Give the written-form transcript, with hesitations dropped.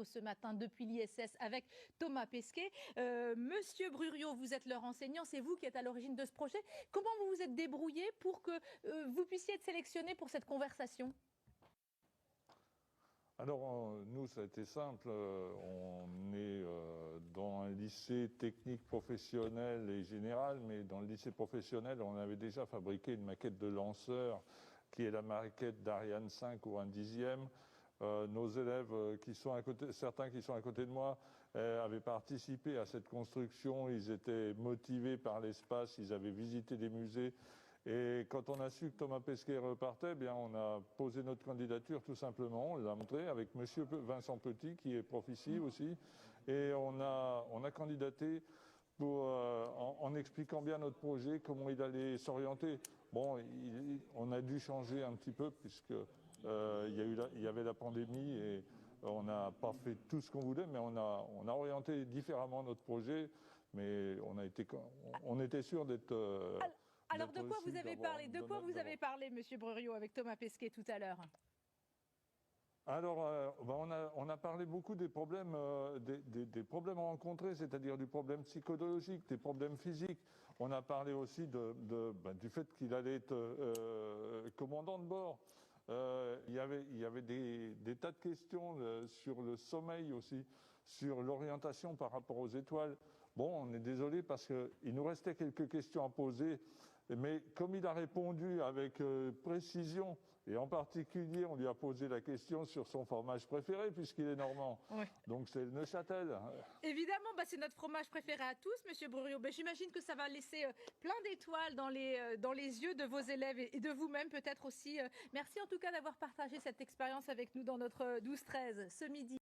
radio ce matin depuis l'ISS avec Thomas Pesquet. Monsieur Bruriot, vous êtes leur enseignant, c'est vous qui êtes à l'origine de ce projet. Comment vous vous êtes débrouillé pour que vous puissiez être sélectionné pour cette conversation ? Alors, nous, ça a été simple. On est dans un lycée technique professionnel et général, mais dans le lycée professionnel, on avait déjà fabriqué une maquette de lanceur qui est la maquette d'Ariane 5 ou un dixième. Nos élèves qui sont à côté, certains qui sont à côté de moi, avaient participé à cette construction. Ils étaient motivés par l'espace, ils avaient visité des musées. Et quand on a su que Thomas Pesquet repartait, bien, on a posé notre candidature tout simplement. On l'a montré avec monsieur Vincent Petit, qui est prof ici aussi. Et on a candidaté pour, en expliquant bien notre projet, comment il allait s'orienter. Bon, on a dû changer un petit peu puisque il y avait la pandémie et on n'a pas fait tout ce qu'on voulait, mais on a orienté différemment notre projet. Mais on était sûr d'être... Alors, de quoi vous avez parlé ? De quoi vous avez parlé, monsieur Bruriot, avec Thomas Pesquet tout à l'heure ? Alors, on a parlé beaucoup des problèmes rencontrés, c'est-à-dire du problème psychologique, des problèmes physiques. On a parlé aussi du fait qu'il allait être commandant de bord. Il y avait des tas de questions sur le sommeil aussi, sur l'orientation par rapport aux étoiles. Bon, on est désolé parce qu'il nous restait quelques questions à poser. Mais comme il a répondu avec précision, et en particulier, on lui a posé la question sur son fromage préféré, puisqu'il est normand. Oui. Donc c'est le Neuchâtel. Évidemment, c'est notre fromage préféré à tous, monsieur Bruriot. J'imagine que ça va laisser plein d'étoiles dans les yeux de vos élèves et de vous-même peut-être aussi. Merci en tout cas d'avoir partagé cette expérience avec nous dans notre 12-13 ce midi.